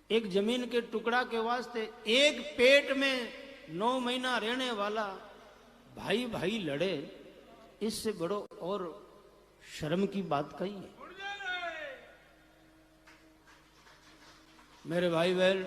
एक जमीन के टुकड़ा के वास्ते एक पेट में 9 महीना रहने वाला भाई भाई लड़े, इससे बड़ो और शर्म की बात कही है। मेरे भाई बहन,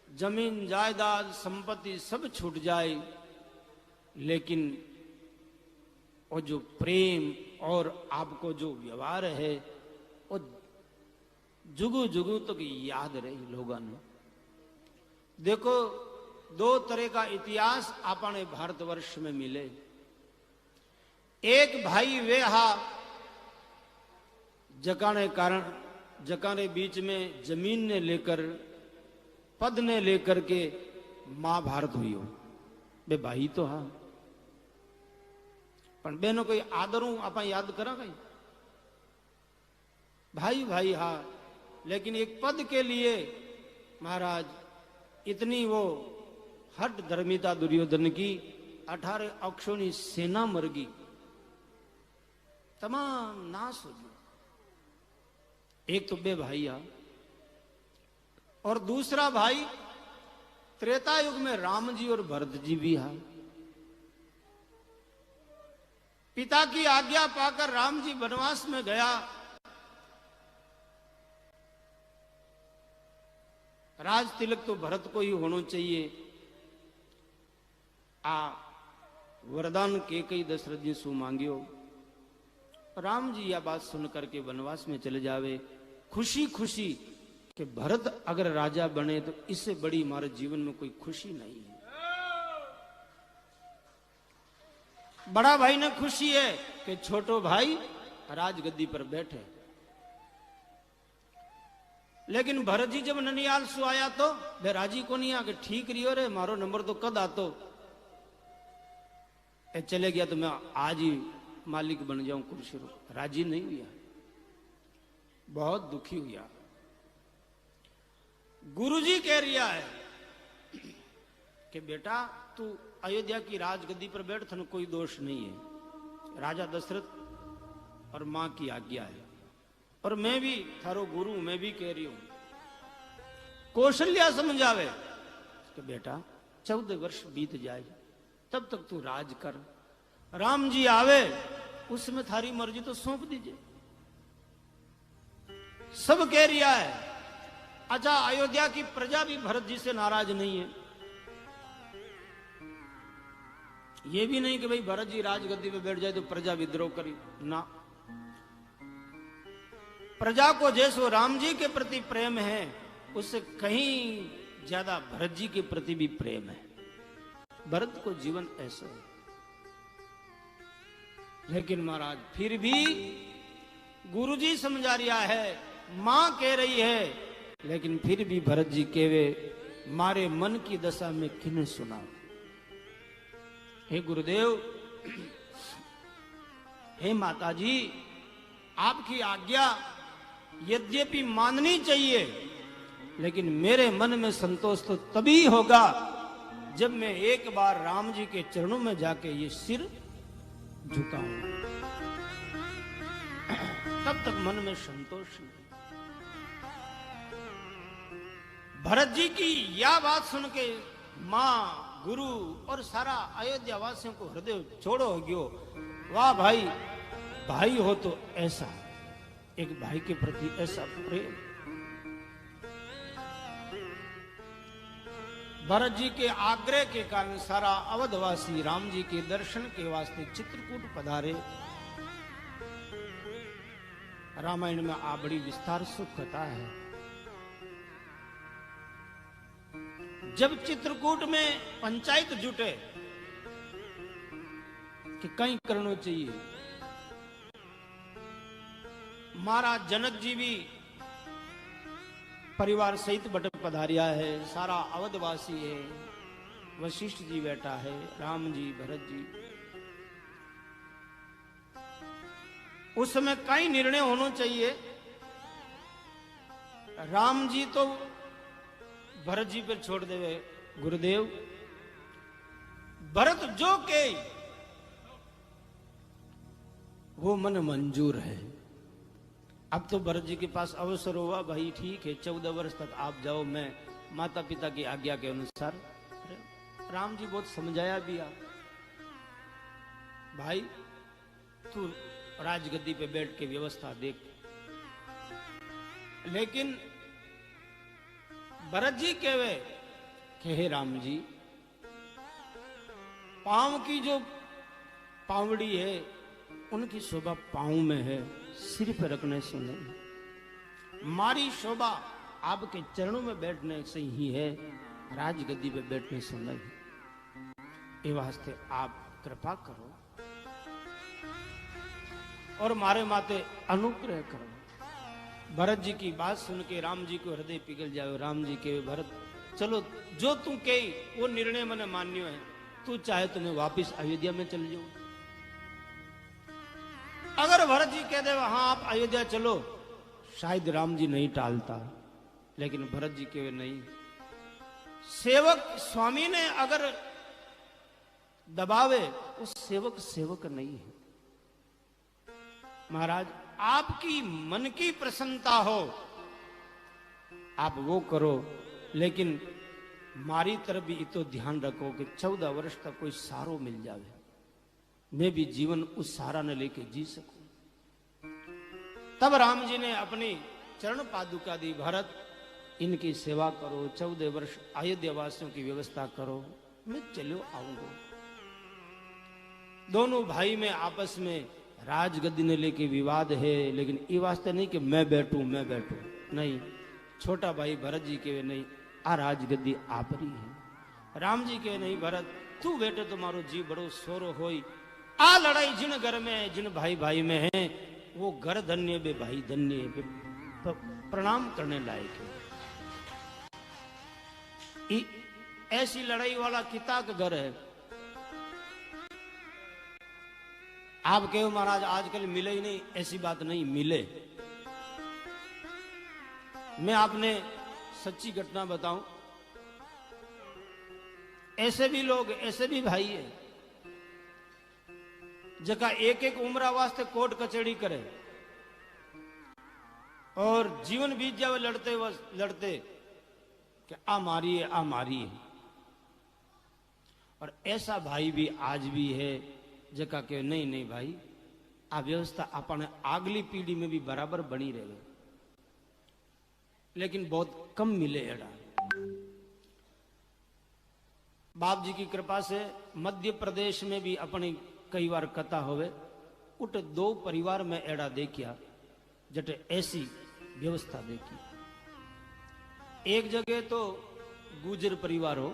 जमीन जायदाद संपत्ति सब छूट जाए, लेकिन वो जो प्रेम और आपको जो व्यवहार है वो जुगु जुगु तक तो याद रही लोगों ने। देखो, 2 तरह का इतिहास अपने भारतवर्ष में मिले। एक भाई वे हा जकाने कारण जकाने बीच में जमीन ने लेकर पद ने लेकर के महाभारत हुई हो, बे भाई तो हा, पण बेनो कोई आदरू आप याद करा कहीं भाई भाई हा, लेकिन एक पद के लिए महाराज इतनी वो हट धर्मिता दुर्योधन की, 18 अक्षों की सेना मर गई, तमाम नाश हो गया। एक तो बे भाई हा, और दूसरा भाई त्रेता युग में राम जी और भरत जी भी हा। पिता की आज्ञा पाकर राम जी वनवास में गया, राज तिलक तो भरत को ही होना चाहिए। आ वरदान के कई दशरथ जी सु मांगियो, राम जी यह बात सुन करके वनवास में चले जावे, खुशी खुशी कि भरत अगर राजा बने तो इससे बड़ी हमारे जीवन में कोई खुशी नहीं है। बड़ा भाई ने खुशी है कि छोटो भाई राजगद्दी पर बैठे, लेकिन भरत जी जब ननियाल सु आया तो वे राजी को नहीं आके, ठीक रियो रे मारो नंबर तो कद आतो, चले गया तो मैं आज ही मालिक बन जाऊं कुर्सी रो। राजी नहीं हुआ, बहुत दुखी हुआ। गुरुजी कह रिया है कि बेटा तू अयोध्या की राजगद्दी पर बैठ, थन कोई दोष नहीं है, राजा दशरथ और मां की आज्ञा है, और मैं भी थारो गुरु, मैं भी कह रही हूं। कौशल्या समझावे कि बेटा 14 वर्ष बीत जाए, तब तक तू राज कर, राम जी आवे उसमें थारी मर्जी तो सौंप दीजिए। सब कह रिया है। अच्छा, अयोध्या की प्रजा भी भरत जी से नाराज नहीं है, ये भी नहीं कि भाई भरत जी राजगद्दी पे बैठ जाए तो प्रजा विद्रोह करी ना। प्रजा को जैसो राम जी के प्रति प्रेम है, उससे कहीं ज्यादा भरत जी के प्रति भी प्रेम है। भरत को जीवन ऐसा है, लेकिन महाराज फिर भी गुरुजी समझा रिया है, मां कह रही है, लेकिन फिर भी भरत जी कहवे मारे मन की दशा में किन्हें सुना। हे गुरुदेव, हे माताजी, आपकी आज्ञा यद्यपि माननी चाहिए, लेकिन मेरे मन में संतोष तो तभी होगा जब मैं एक बार राम जी के चरणों में जाके ये सिर झुकाऊं, तब तक मन में संतोष नहीं। भरत जी की यह बात सुन के मां, गुरु और सारा अयोध्या वासियों को हृदय छोड़ो हो गयो। वाह भाई, भाई हो तो ऐसा, एक भाई के प्रति ऐसा प्रेम। भरत जी के आग्रह के कारण सारा अवधवासी राम जी के दर्शन के वास्ते चित्रकूट पधारे। रामायण में आ बड़ी विस्तार से कथा है। जब चित्रकूट में पंचायत जुटे कि कहीं करना चाहिए, महाराज जनक जी भी परिवार सहित बट पधारिया है, सारा अवधवासी है, वशिष्ठ जी बैठा है, राम जी, भरत जी। उस समय कई निर्णय होना चाहिए। राम जी तो भरत जी पर छोड़ देवे, गुरुदेव भरत जो के वो मन मंजूर है, अब तो भरत जी के पास अवसर हुआ, भाई ठीक है 14 वर्ष तक आप जाओ, मैं माता पिता की आज्ञा के अनुसार। राम जी बहुत समझाया भी आ, भाई तू राजगद्दी पे बैठ के व्यवस्था देख। लेकिन भरत जी कहवे कि हे राम जी, पांव की जो पावड़ी है उनकी शोभा पांव में है, सिर पर रखने से नहीं। मारी शोभा आपके चरणों में बैठने से ही है, राजगद्दी पे बैठने से नहीं। ये वास्ते आप कृपा करो और मारे माते अनुग्रह करो। भरत जी की बात सुन के राम जी को हृदय पिघल जाए। राम जी के भरत चलो जो तू कही वो निर्णय मैंने मान्यो है, तू चाहे तो मैं वापिस अयोध्या में चल जाऊं। अगर भरत जी कह दे हाँ आप अयोध्या चलो, शायद राम जी नहीं टालता, लेकिन भरत जी के नहीं। सेवक स्वामी ने अगर दबावे, उस सेवक सेवक नहीं है। महाराज आपकी मन की प्रसन्नता हो आप वो करो, लेकिन मारी तरफ भी तो ध्यान रखो कि 14 वर्ष तक कोई सहारो मिल जावे, मैं भी जीवन उस सहारा ने लेके जी सकूं। तब राम जी ने अपनी चरण पादुका दी, भरत इनकी सेवा करो, 14 वर्ष अयोध्या वासियों की व्यवस्था करो, मैं चलो आऊंगा। दोनों भाई में आपस में राजगद्दी ने लेके विवाद है, लेकिन ये वास्ते नहीं कि मैं बैठूं नहीं। छोटा भाई भरत जी के नहीं, आ राजगद्दी आप रही है। राम जी के नहीं, भरत तू बैठे तो मारो जी बड़ो सोरो होई। आ लड़ाई जिन घर में है, जिन भाई भाई में है, वो घर धन्य बे भाई धन्य बे, प्रणाम करने लायक है। ऐसी लड़ाई वाला किता का घर है। आप कहो महाराज आजकल मिले ही नहीं, ऐसी बात नहीं, मिले। मैं आपने सच्ची घटना बताऊं, ऐसे भी लोग, ऐसे भी भाई है जका एक एक उम्र वास्ते कोर्ट कचहरी करे और जीवन बीत जावे लड़ते कि आ मारी है। और ऐसा भाई भी आज भी है जका के नहीं भाई, आ व्यवस्था अपने आगली पीढ़ी में भी बराबर बनी रहे, लेकिन बहुत कम मिले एड़ा। बाप जी की कृपा से मध्य प्रदेश में भी अपनी कई बार कथा होवे, उठ 2 परिवार में एड़ा देखिया जटे ऐसी व्यवस्था देखी। एक जगह तो गुजर परिवार हो,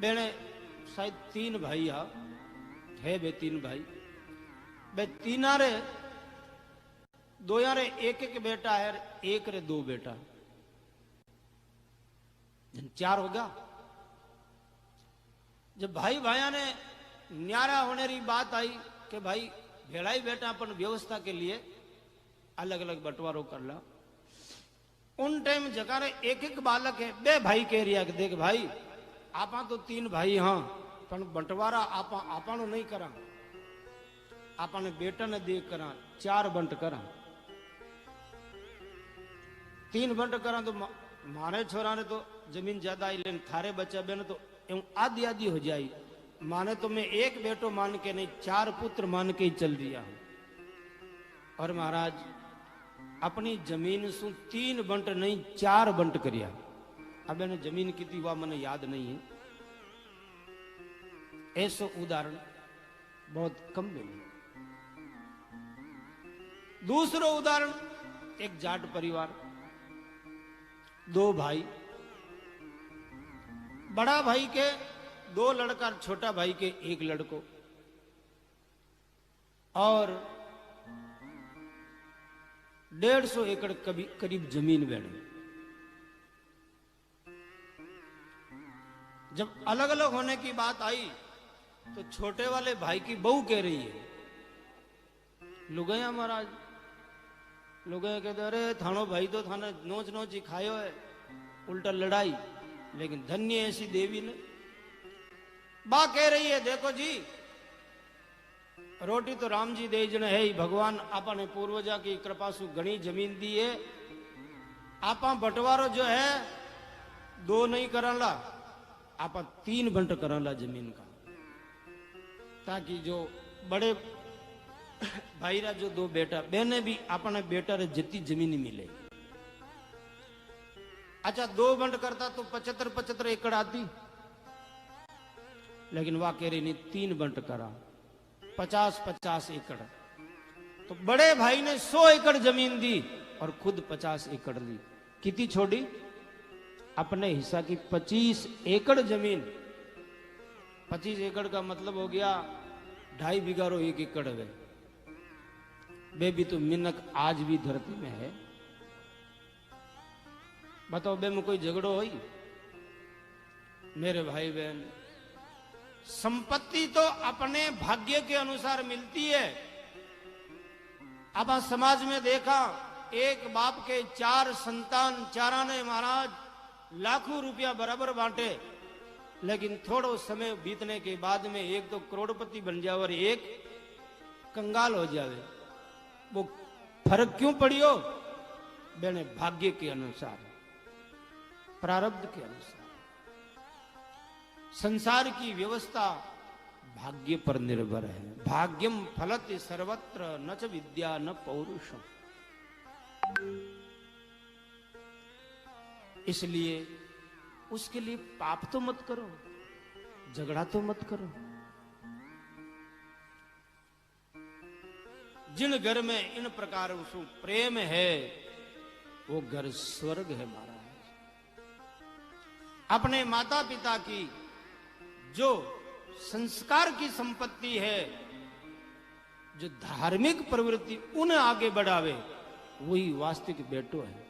बेने शायद 3 भाई है बे 3 भाई, बे 3 रे 2 यारे एक बेटा है, 1 रे 2 बेटा, 4 होगा। जब भाई भाइया ने न्यारा होने की बात आई कि भाई भेड़ाई बेटा अपन व्यवस्था के लिए अलग अलग बंटवारों कर ला, उन टाइम जगह रे एक बालक है, 2 भाई कह रिया कि देख भाई आपा तो 3 भाई हाँ, पर बंटवारा आपा नहीं करा, आपा ने बेटा ने देख करा, 4 बंट करा। 3 बंट करा तो मारे छोरा ने तो जमीन ज्यादा आई, लेकिन थारे बच्चा बहन तो आधी आधी हो जाई। माने तो मैं 1 बेटो मान के नहीं, 4 पुत्र मान के ही चल दिया हूं। और महाराज अपनी जमीन सु 3 बंट नहीं 4 बंट करिया। अब मैंने जमीन की थी वह मैंने याद नहीं है, ऐसा उदाहरण बहुत कम मिले। दूसरा उदाहरण, एक जाट परिवार, 2 भाई, बड़ा भाई के 2 लड़का, छोटा भाई के 1 लड़को, और 150 एकड़ करीब जमीन बैठे। जब अलग अलग होने की बात आई तो छोटे वाले भाई की बहू कह रही है, लुगैया महाराज, लुगैया कहते अरे थानो भाई तो थाने नोच नोच ही खायो है, उल्टा लड़ाई, लेकिन धन्य ऐसी देवी ने। बा कह रही है देखो जी रोटी तो राम जी दे जने है ही, भगवान आपने पूर्वजा की कृपा से घनी जमीन दी है। आपा बंटवारो जो है 2 नहीं करला, आपा 3 बंट करला जमीन का, ताकि जो बड़े भाई रा जो 2 बेटा बहने भी अपने बेटा रे जितनी जमीन मिले। अच्छा 2 बंट करता तो 75-75 एकड़ आती, लेकिन वह कह रही नहीं 3 बंट करा 50-50 एकड़। तो बड़े भाई ने 100 एकड़ जमीन दी और खुद 50 एकड़ ली। कितनी छोड़ी? अपने हिस्सा की 25 एकड़ जमीन। 25 एकड़ का मतलब हो गया 2.5 बीघा रो 1 एकड़ है। बे भी तो मिनक आज भी धरती में है। बताओ बे में कोई झगड़ो हुई? मेरे भाई बहन, संपत्ति तो अपने भाग्य के अनुसार मिलती है। अब समाज में देखा, एक बाप के 4 संतान, चारा ने महाराज लाखों रुपया बराबर बांटे, लेकिन थोड़ो समय बीतने के बाद में एक तो करोड़पति बन जाए और एक कंगाल हो जावे। वो फर्क क्यों पड़ियो? मैंने भाग्य के अनुसार, प्रारब्ध के अनुसार। संसार की व्यवस्था भाग्य पर निर्भर है। भाग्यम फलति सर्वत्र न च विद्या न पौरुषम। इसलिए उसके लिए पाप तो मत करो, झगड़ा तो मत करो। जिन घर में इन प्रकार उसको प्रेम है, वो घर स्वर्ग है महाराज। अपने माता पिता की जो संस्कार की संपत्ति है, जो धार्मिक प्रवृत्ति उन्हें आगे बढ़ावे, वही वास्तविक बेटो है।